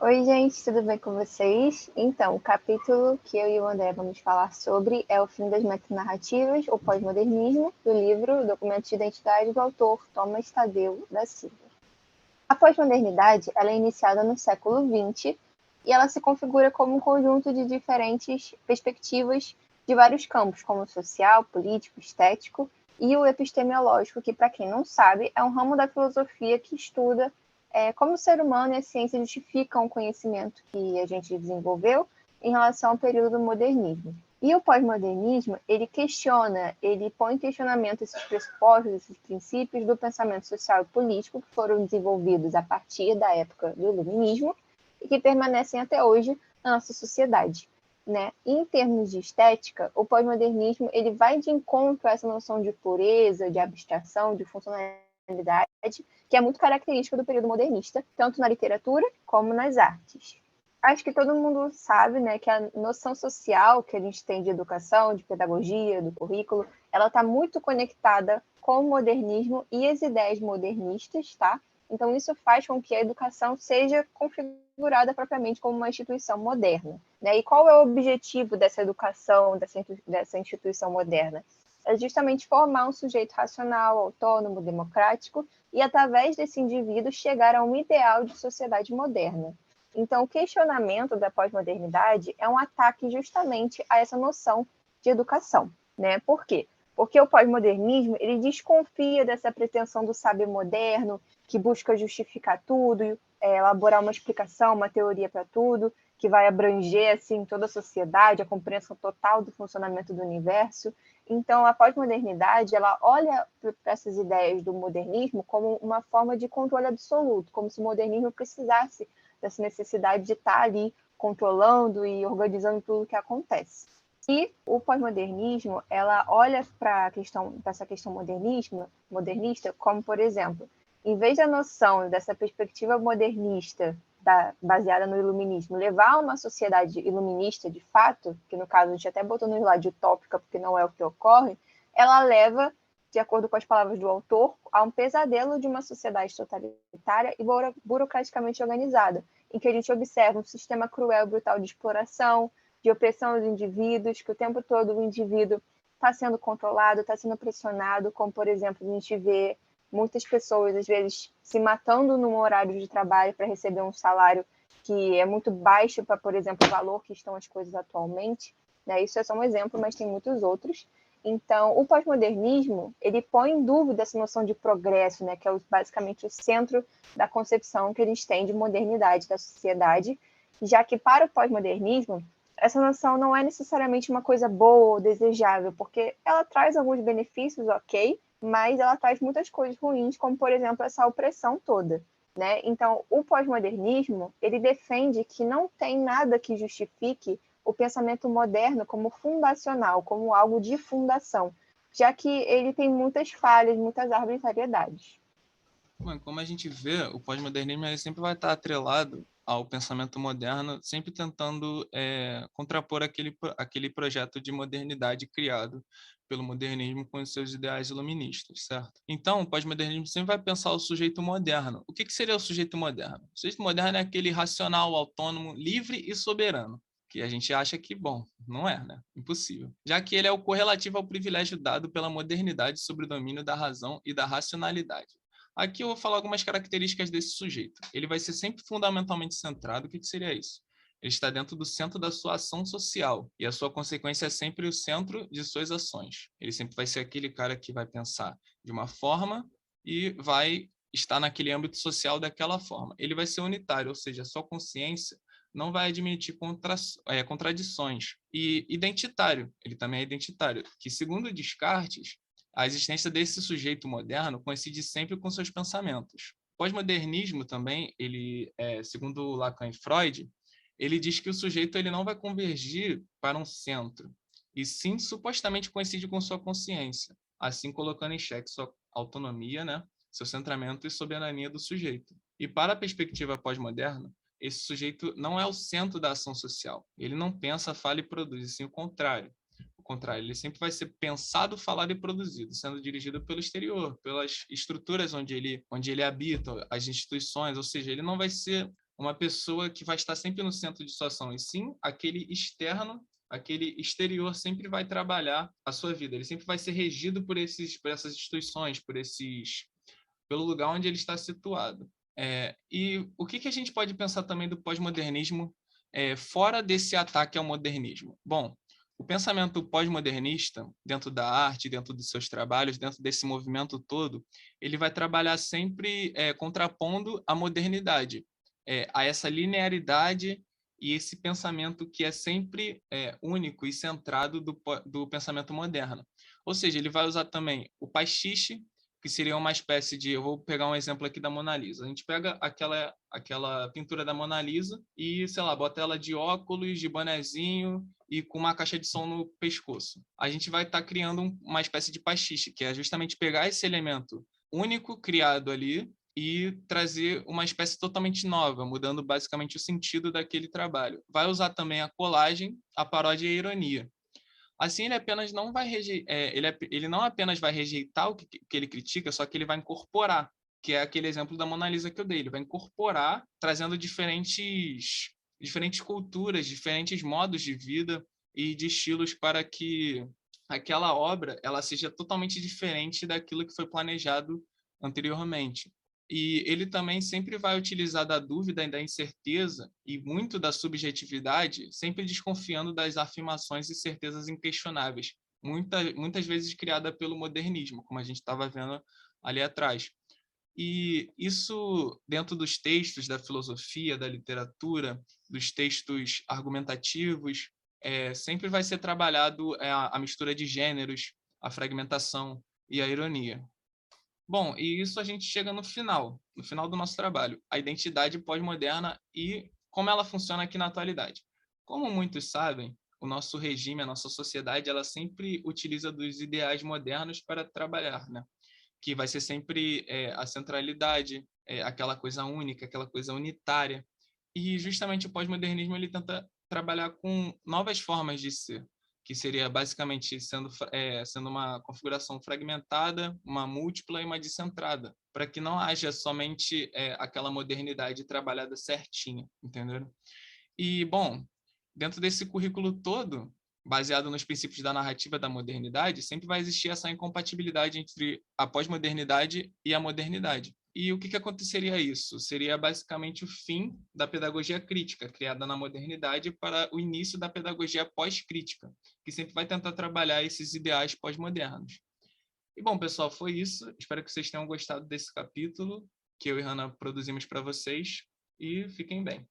Oi, gente, tudo bem com vocês? Então, o capítulo que eu e o André vamos falar sobre é o fim das metanarrativas, o pós-modernismo, do livro Documentos de Identidade do autor Thomas Tadeu da Silva. A pós-modernidade ela é iniciada no século XX e ela se configura como um conjunto de diferentes perspectivas de vários campos, como social, político, estético e o epistemológico, que, para quem não sabe, é um ramo da filosofia que estuda como o ser humano e a ciência justificam o conhecimento que a gente desenvolveu em relação ao período do modernismo. E o pós-modernismo, ele questiona, ele põe em questionamento esses pressupostos, esses princípios do pensamento social e político que foram desenvolvidos a partir da época do iluminismo e que permanecem até hoje na nossa sociedade. Né? E em termos de estética, o pós-modernismo ele vai de encontro a essa noção de pureza, de abstração, de funcionalidade, que é muito característica do período modernista, tanto na literatura como nas artes. Acho que todo mundo sabe, né, que a noção social que a gente tem de educação, de pedagogia, do currículo, ela está muito conectada com o modernismo e as ideias modernistas, tá? Então, isso faz com que a educação seja configurada propriamente como uma instituição moderna. Né? E qual é o objetivo dessa educação, dessa instituição moderna? É justamente formar um sujeito racional, autônomo, democrático, e, através desse indivíduo, chegar a um ideal de sociedade moderna. Então, o questionamento da pós-modernidade é um ataque justamente a essa noção de educação. Né? Por quê? Porque o pós-modernismo ele desconfia dessa pretensão do saber moderno, que busca justificar tudo, elaborar uma explicação, uma teoria para tudo, que vai abranger assim, toda a sociedade, a compreensão total do funcionamento do universo. Então, a pós-modernidade ela olha para essas ideias do modernismo como uma forma de controle absoluto, como se o modernismo precisasse dessa necessidade de estar ali controlando e organizando tudo o que acontece. E o pós-modernismo, ela olha para essa questão modernista como, por exemplo, em vez da noção dessa perspectiva modernista baseada no iluminismo levar a uma sociedade iluminista de fato, que no caso a gente até botou no lado de utópica, porque não é o que ocorre, ela leva, de acordo com as palavras do autor, a um pesadelo de uma sociedade totalitária e burocraticamente organizada, em que a gente observa um sistema cruel e brutal de exploração, de opressão dos indivíduos, que o tempo todo o indivíduo está sendo controlado, está sendo pressionado, como, por exemplo, a gente vê muitas pessoas, às vezes, se matando no horário de trabalho para receber um salário que é muito baixo para, por exemplo, o valor que estão as coisas atualmente. Né? Isso é só um exemplo, mas tem muitos outros. Então, o pós-modernismo, ele põe em dúvida essa noção de progresso, né, que é basicamente o centro da concepção que a gente tem de modernidade da sociedade, já que para o pós-modernismo, essa noção não é necessariamente uma coisa boa ou desejável, porque ela traz alguns benefícios, ok, mas ela traz muitas coisas ruins, como, por exemplo, essa opressão toda. Né? Então, o pós-modernismo, ele defende que não tem nada que justifique o pensamento moderno como fundacional, como algo de fundação, já que ele tem muitas falhas, muitas arbitrariedades. Bom, como a gente vê, o pós-modernismo ele sempre vai estar atrelado ao pensamento moderno, sempre tentando contrapor aquele projeto de modernidade criado pelo modernismo com os seus ideais iluministas, certo? Então, o pós-modernismo sempre vai pensar o sujeito moderno. O que seria o sujeito moderno? O sujeito moderno é aquele racional, autônomo, livre e soberano, que a gente acha que, bom, não é, né? Impossível. Já que ele é o correlativo ao privilégio dado pela modernidade sobre o domínio da razão e da racionalidade. Aqui eu vou falar algumas características desse sujeito. Ele vai ser sempre fundamentalmente centrado. O que seria isso? Ele está dentro do centro da sua ação social e a sua consequência é sempre o centro de suas ações. Ele sempre vai ser aquele cara que vai pensar de uma forma e vai estar naquele âmbito social daquela forma. Ele vai ser unitário, ou seja, a sua consciência não vai admitir contradições. E identitário, ele também é identitário, que segundo Descartes, a existência desse sujeito moderno coincide sempre com seus pensamentos. O pós-modernismo também, segundo Lacan e Freud, ele diz que o sujeito ele não vai convergir para um centro, e sim supostamente coincide com sua consciência, assim colocando em xeque sua autonomia, né, seu centramento e soberania do sujeito. E para a perspectiva pós-moderna, esse sujeito não é o centro da ação social. Ele não pensa, fala e produz, e sim o contrário. Contrário, ele sempre vai ser pensado, falado e produzido, sendo dirigido pelo exterior, pelas estruturas onde ele habita, as instituições, ou seja, ele não vai ser uma pessoa que vai estar sempre no centro de sua ação, e sim aquele externo, aquele exterior sempre vai trabalhar a sua vida. Ele sempre vai ser regido por essas instituições, pelo lugar onde ele está situado. E o que a gente pode pensar também do pós-modernismo fora desse ataque ao modernismo? Bom, o pensamento pós-modernista, dentro da arte, dentro dos seus trabalhos, dentro desse movimento todo, ele vai trabalhar sempre contrapondo a modernidade, a essa linearidade e esse pensamento que é sempre único e centrado do pensamento moderno. Ou seja, ele vai usar também o pastiche, que seria uma espécie de... Eu vou pegar um exemplo aqui da Mona Lisa. A gente pega aquela pintura da Mona Lisa e, sei lá, bota ela de óculos, de bonezinho e com uma caixa de som no pescoço. A gente vai estar criando uma espécie de pastiche, que é justamente pegar esse elemento único criado ali e trazer uma espécie totalmente nova, mudando basicamente o sentido daquele trabalho. Vai usar também a colagem, a paródia e a ironia. Assim, ele apenas não vai ele não apenas vai rejeitar o que ele critica, só que ele vai incorporar, que é aquele exemplo da Mona Lisa que eu dei. Ele vai incorporar, trazendo diferentes culturas, diferentes modos de vida e de estilos para que aquela obra ela seja totalmente diferente daquilo que foi planejado anteriormente. E ele também sempre vai utilizar da dúvida e da incerteza e muito da subjetividade, sempre desconfiando das afirmações e certezas inquestionáveis, muitas vezes criada pelo modernismo, como a gente estava vendo ali atrás. E isso, dentro dos textos da filosofia, da literatura, dos textos argumentativos, sempre vai ser trabalhado a mistura de gêneros, a fragmentação e a ironia. Bom, e isso a gente chega no final do nosso trabalho, a identidade pós-moderna e como ela funciona aqui na atualidade. Como muitos sabem, o nosso regime, a nossa sociedade, ela sempre utiliza dos ideais modernos para trabalhar, né? Que vai ser sempre a centralidade, aquela coisa única, aquela coisa unitária. E justamente o pós-modernismo ele tenta trabalhar com novas formas de ser, que seria basicamente sendo uma configuração fragmentada, uma múltipla e uma descentrada, para que não haja somente aquela modernidade trabalhada certinha, entendeu? E, bom, dentro desse currículo todo, baseado nos princípios da narrativa da modernidade, sempre vai existir essa incompatibilidade entre a pós-modernidade e a modernidade. E o que aconteceria isso? Seria basicamente o fim da pedagogia crítica, criada na modernidade, para o início da pedagogia pós-crítica, que sempre vai tentar trabalhar esses ideais pós-modernos. E bom, pessoal, foi isso. Espero que vocês tenham gostado desse capítulo que eu e Hannah produzimos para vocês e fiquem bem.